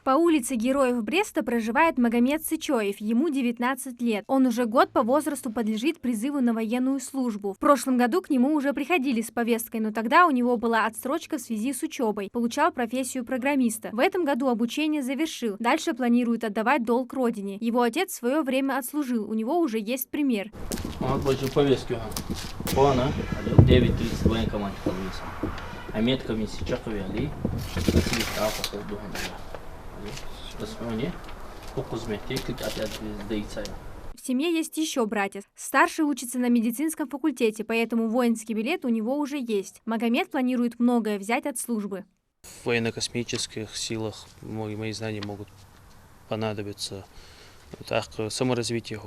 По улице Героев Бреста проживает Магомед Сычоев, ему 19 лет. Он уже год по возрасту подлежит призыву на военную службу. В прошлом году к нему уже приходили с повесткой, но тогда у него была отсрочка в связи с учебой. Получал профессию программиста. В этом году обучение завершил. Дальше планирует отдавать долг родине. Его отец в свое время отслужил, у него уже есть пример. Повестку. 9:30 военкомат. А метка сейчас повели. В семье есть еще братья. Старший учится на медицинском факультете, поэтому воинский билет у него уже есть. Магомед планирует многое взять от службы. В военно-космических силах мои знания могут понадобиться. Так, саморазвитие,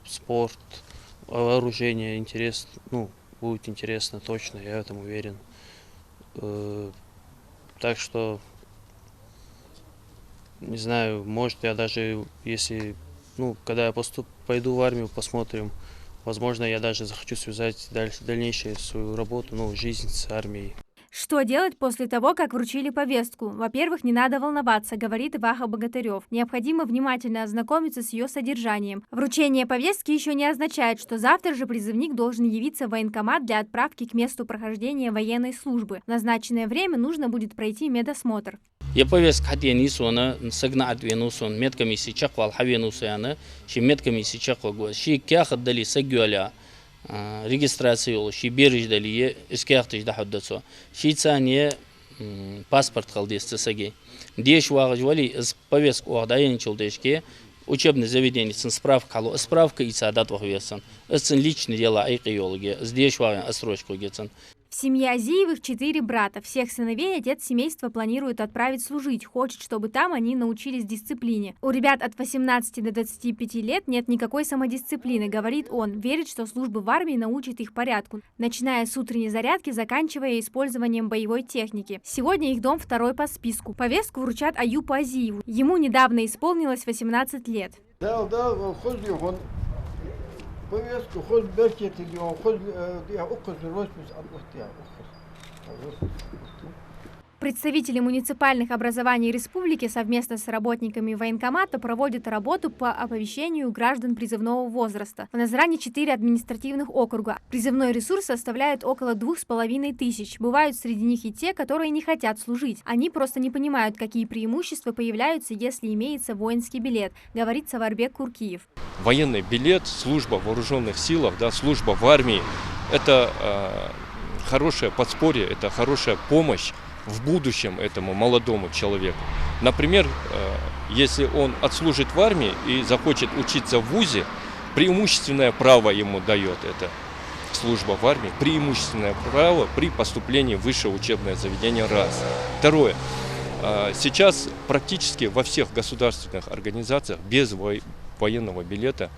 спорт, вооружение, интерес, будет интересно, точно, я в этом уверен. Так что, не знаю, может я даже, если, когда я пойду в армию, посмотрим, возможно, я даже захочу связать дальнейшую свою работу, жизнь с армией. Что делать после того, как вручили повестку? Во-первых, не надо волноваться, говорит Ваха Богатырев. Необходимо внимательно ознакомиться с ее содержанием. Вручение повестки еще не означает, что завтра же призывник должен явиться в военкомат для отправки к месту прохождения военной службы. В назначенное время нужно будет пройти медосмотр. Я повестка хатьянисона, сагнат венусон, медкомиссии чаквал хавенусяна, ши медкомиссии чаквал, ши кяхат дали сагюаля. Регистрация ши береж дали искяхтыш да худдацо. Ши цане паспорт халдесте саги. Деш вагжвали из повестку вагдаянчил дешке учебное заведение сын справка и садат вагвесан. Это личное дело айкиология. Здесь ваган отсрочку гецан. В семье Азиевых 4 брата. Всех сыновей отец семейства планирует отправить служить. Хочет, чтобы там они научились дисциплине. У ребят от 18 до 25 лет нет никакой самодисциплины, говорит он. Верит, что служба в армии научит их порядку, начиная с утренней зарядки, заканчивая использованием боевой техники. Сегодня их дом второй по списку. Повестку вручат Аюпу Азиеву. Ему недавно исполнилось 18 лет. повестку, хоть беркет или хоть я указ роспись от Представители муниципальных образований республики совместно с работниками военкомата проводят работу по оповещению граждан призывного возраста. В Назране 4 административных округа. Призывной ресурс составляет около 2500. Бывают среди них и те, которые не хотят служить. Они просто не понимают, какие преимущества появляются, если имеется воинский билет, говорит Саварбек Куркиев. Военный билет, служба в вооруженных силах, служба в армии – это хорошее подспорье, это хорошая помощь в будущем этому молодому человеку. Например, если он отслужит в армии и захочет учиться в вузе, преимущественное право ему дает это служба в армии, преимущественное право при поступлении в высшее учебное заведение раз. Второе. Сейчас практически во всех государственных организациях без военного билета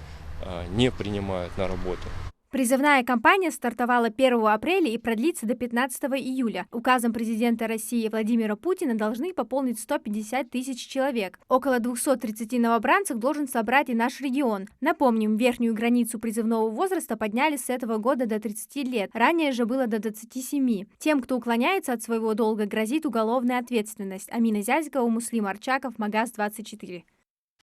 не принимают на работу. Призывная кампания стартовала 1 апреля и продлится до 15 июля. Указом президента России Владимира Путина должны пополнить 150 тысяч человек. Около 230 новобранцев должен собрать и наш регион. Напомним, верхнюю границу призывного возраста подняли с этого года до 30 лет. Ранее же было до 27. Тем, кто уклоняется от своего долга, грозит уголовная ответственность. Амина Зязикова, Муслим Арчаков, Магаз 24.